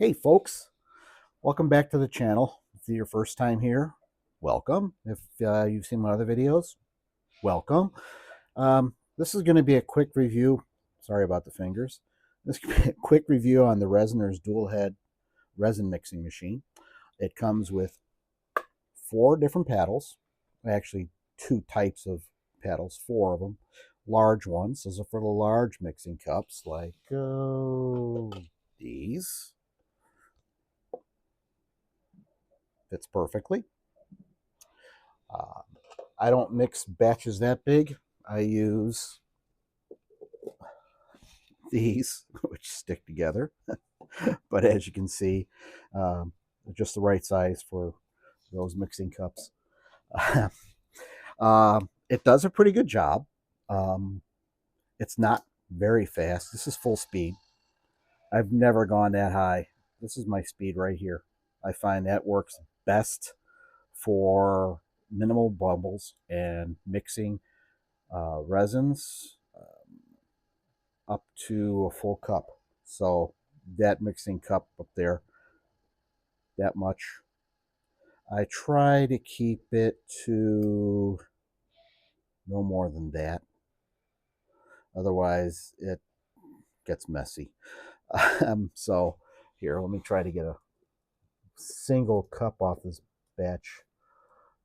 Hey folks, welcome back to the channel. If it's your first time here, welcome. If you've seen my other videos, welcome. This is going to be a quick review. Sorry about the fingers. This is going to be a quick review on the Resiners Dual Head resin mixing machine. It comes with 4 different paddles, actually 2 types of paddles, 4 of them. Large ones, those are for the large mixing cups, like these. Fits perfectly. I don't mix batches that big. I use these, which stick together. But as you can see, just the right size for those mixing cups. It does a pretty good job. It's not very fast. This is full speed. I've never gone that high. This is my speed right here. I find that works best for minimal bubbles and mixing resins up to a full cup. So that mixing cup up there, that much. I try to keep it to no more than that. Otherwise, it gets messy. So here, let me try to get a single cup off this batch.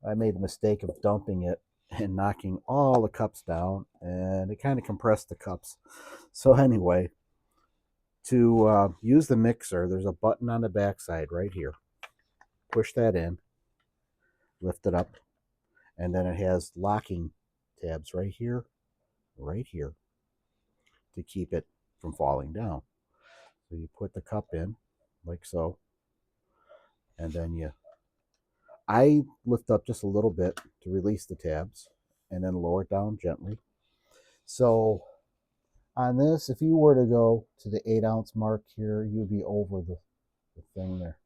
I made the mistake of dumping it and knocking all the cups down, and it kind of compressed the cups. So anyway, to use the mixer, there's a button on the back side right here. Push that in, lift it up, and then it has locking tabs right here to keep it from falling down. So you put the cup in like so, and then I lift up just a little bit to release the tabs and then lower it down gently. So on this, if you were to go to the 8-ounce mark here, you'd be over the thing there.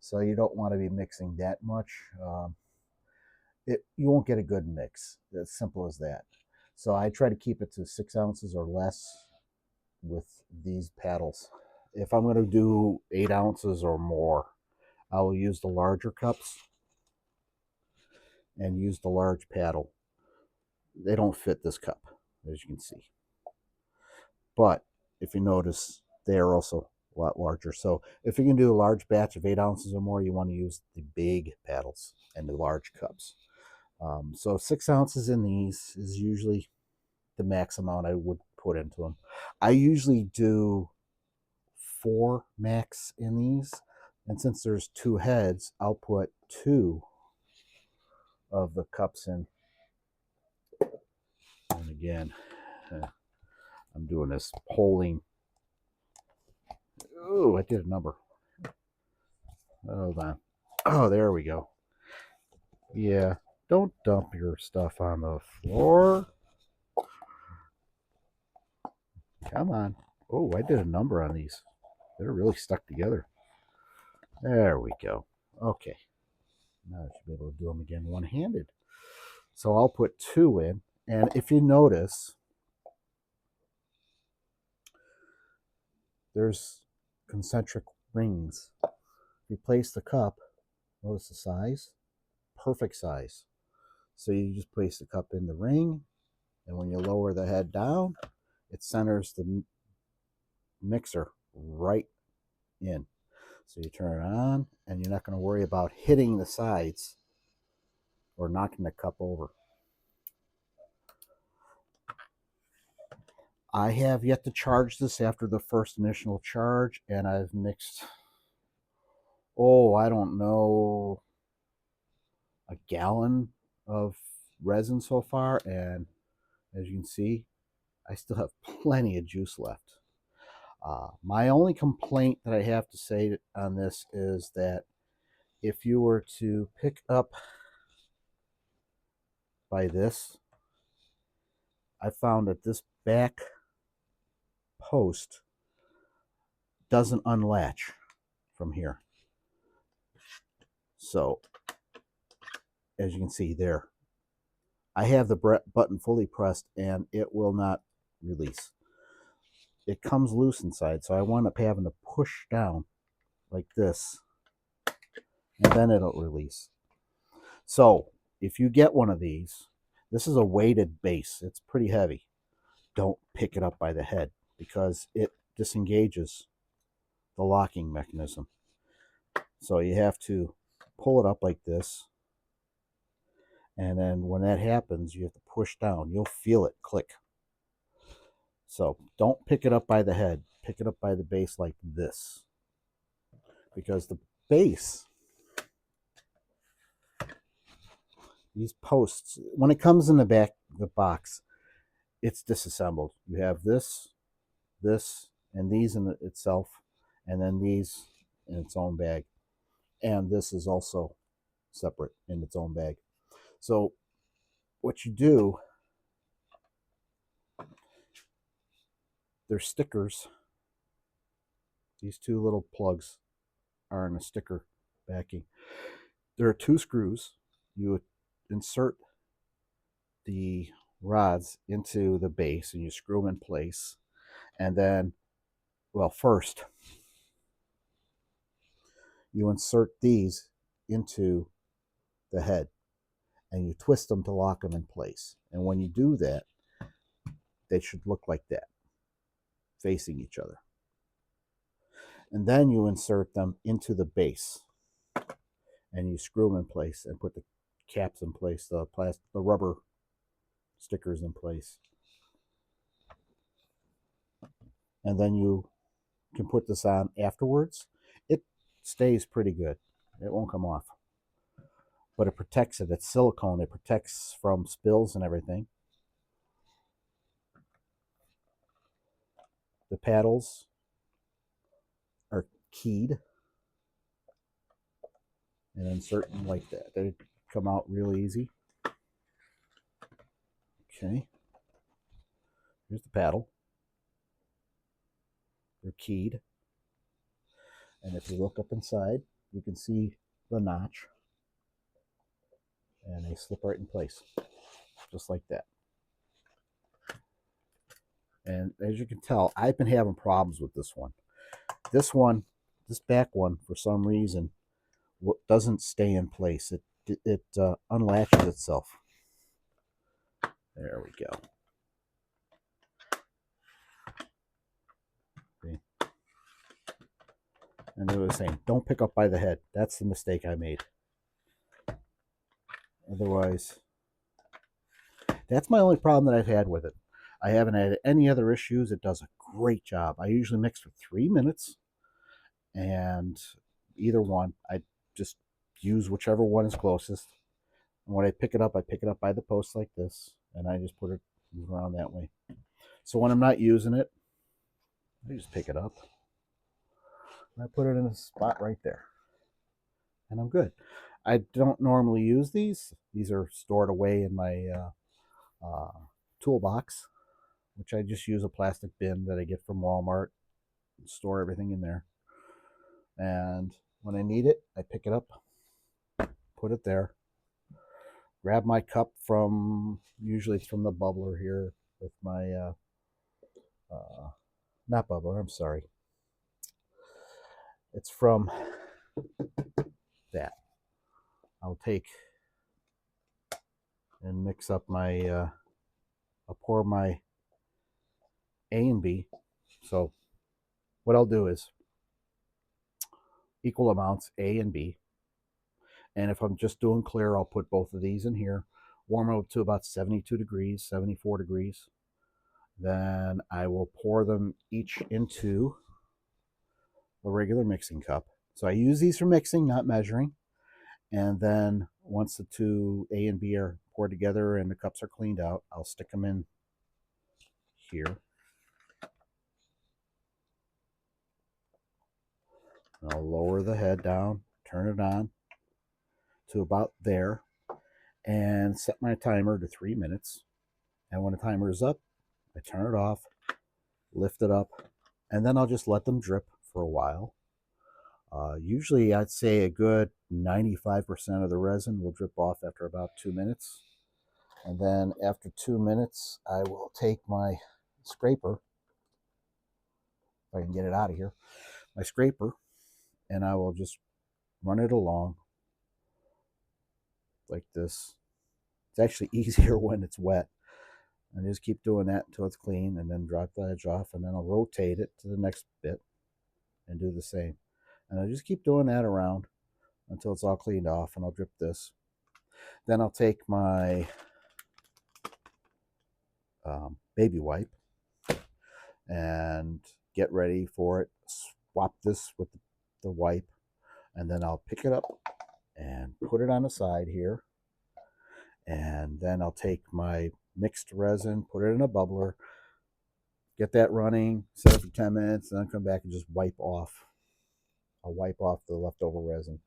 So you don't want to be mixing that much. You won't get a good mix. As simple as that. So I try to keep it to 6 ounces or less with these paddles. If I'm going to do 8 ounces or more, I will use the larger cups and use the large paddle. They don't fit this cup, as you can see. But if you notice, they are also a lot larger. So if you can do a large batch of 8 ounces or more, you want to use the big paddles and the large cups. So 6 ounces in these is usually the max amount I would put into them. I usually do 4 max in these, and since there's 2 heads, I'll put 2 of the cups in. And again, I'm doing this polling. Oh, I did a number. Hold on. Oh, there we go. Yeah, don't dump your stuff on the floor. Come on. Oh, I did a number on these. They're really stuck together. There we go. Okay. Now I should be able to do them again one-handed. So I'll put 2 in. And if you notice, there's concentric rings. If you place the cup, notice the size? Perfect size. So you just place the cup in the ring, and when you lower the head down, it centers the mixer right in. So you turn it on, and you're not going to worry about hitting the sides or knocking the cup over. I have yet to charge this after the first initial charge, and I've mixed, I don't know, a gallon of resin so far, and as you can see, I still have plenty of juice left. My only complaint that I have to say on this is that if you were to pick up by this, I found that this back post doesn't unlatch from here. So as you can see there, I have the button fully pressed and it will not release. It comes loose inside, so I wound up having to push down like this, and then it'll release. So if you get one of these, this is a weighted base. It's pretty heavy. Don't pick it up by the head because it disengages the locking mechanism. So you have to pull it up like this. And then when that happens, you have to push down. You'll feel it click. So don't pick it up by the head. Pick it up by the base like this. Because the base, these posts, when it comes in the back of the box, it's disassembled. You have this, and these in itself, and then these in its own bag. And this is also separate in its own bag. So what you do, there's stickers. These two little plugs are in a sticker backing. There are 2 screws. You would insert the rods into the base and you screw them in place. And then, well, first, you insert these into the head and you twist them to lock them in place. And when you do that, they should look like that, facing each other. And then you insert them into the base and you screw them in place and put the caps in place, the rubber stickers in place. And then you can put this on afterwards. It stays pretty good. It won't come off. But it protects it. It's silicone. It protects from spills and everything. The paddles are keyed and insert them like that. They come out real easy. Okay. Here's the paddle. They're keyed. And if you look up inside, you can see the notch. And they slip right in place. Just like that. And as you can tell, I've been having problems with this one. This back one, for some reason, doesn't stay in place. It unlatches itself. There we go. See? And they were saying, don't pick up by the head. That's the mistake I made. Otherwise, that's my only problem that I've had with it. I haven't had any other issues. It does a great job. I usually mix for 3 minutes, and either one, I just use whichever one is closest. And when I pick it up by the post like this, and I just move around that way. So when I'm not using it, I just pick it up. And I put it in a spot right there. And I'm good. I don't normally use these. These are stored away in my toolbox, which I just use a plastic bin that I get from Walmart and store everything in there. And when I need it, I pick it up, put it there, grab my cup usually it's from the bubbler here with my, not bubbler, I'm sorry. It's from that. I'll take and mix up I'll pour my A and B. So what I'll do is equal amounts A and B. And if I'm just doing clear, I'll put both of these in here, warm it up to about 72 degrees, 74 degrees. Then I will pour them each into a regular mixing cup. So I use these for mixing, not measuring. And then once the 2 A and B are poured together and the cups are cleaned out, I'll stick them in here. And I'll lower the head down, turn it on to about there, and set my timer to 3 minutes. And when the timer is up, I turn it off, lift it up, and then I'll just let them drip for a while. Usually I'd say a good 95% of the resin will drip off after about 2 minutes. And then after 2 minutes, I will take my scraper, if I can get it out of here, my scraper, and I will just run it along like this. It's actually easier when it's wet. And just keep doing that until it's clean, and then drop the edge off, and then I'll rotate it to the next bit and do the same. And I'll just keep doing that around until it's all cleaned off, and I'll drip this. Then I'll take my baby wipe and get ready for it. Swap this with the wipe, and then I'll pick it up and put it on the side here. And then I'll take my mixed resin, put it in a bubbler, get that running, set it for 10 minutes, and then come back and just wipe off. I'll wipe off the leftover resin.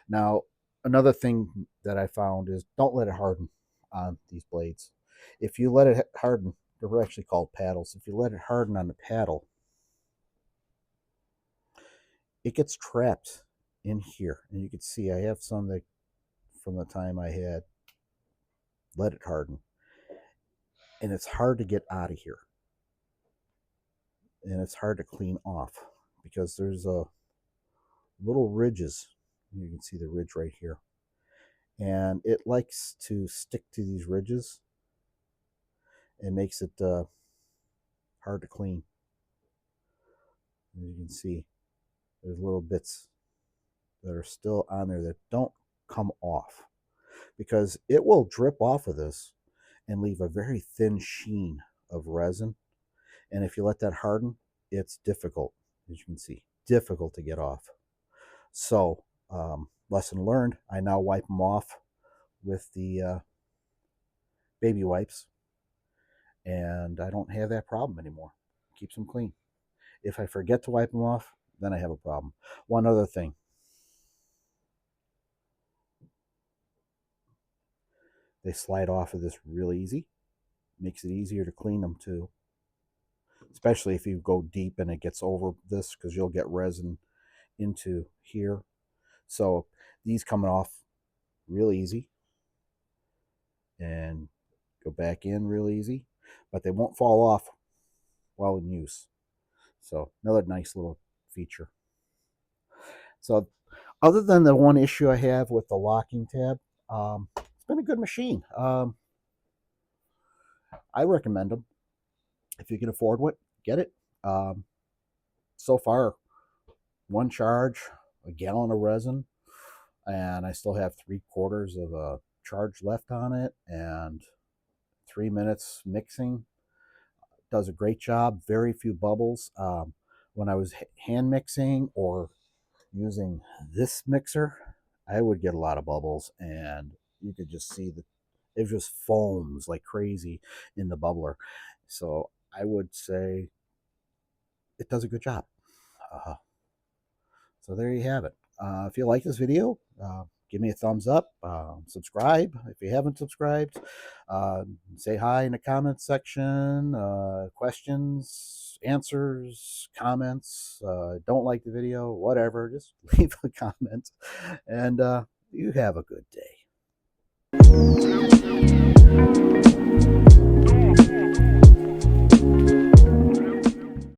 Now, another thing that I found is don't let it harden on these blades. If you let it harden, they're actually called paddles. If you let it harden on the paddle, it gets trapped in here. And you can see I have some that from the time I had let it harden. And it's hard to get out of here. And it's hard to clean off because there's a little ridges. You can see the ridge right here. And it likes to stick to these ridges and makes it hard to clean. As you can see, there's little bits that are still on there that don't come off because it will drip off of this and leave a very thin sheen of resin. And if you let that harden, it's difficult, as you can see, difficult to get off. So, lesson learned, I now wipe them off with the baby wipes, and I don't have that problem anymore. Keeps them clean. If I forget to wipe them off, then I have a problem. One other thing. They slide off of this real easy. Makes it easier to clean them too. Especially if you go deep and it gets over this, because you'll get resin into here. So these coming off real easy and go back in real easy, but they won't fall off while in use. So another nice little feature. So other than the one issue I have with the locking tab, it's been a good machine. I recommend them. If you can afford one, get it. So far, one charge, a gallon of resin, and I still have 3/4 of a charge left on it, and 3 minutes mixing. Does a great job. Very few bubbles. When I was hand mixing or using this mixer, I would get a lot of bubbles, and you could just see that it just foams like crazy in the bubbler. So I would say it does a good job. So there you have it. If you like this video, give me a thumbs up. Subscribe if you haven't subscribed. Say hi in the comments section. Questions, answers, comments. Don't like the video, whatever. Just leave a comment. And you have a good day.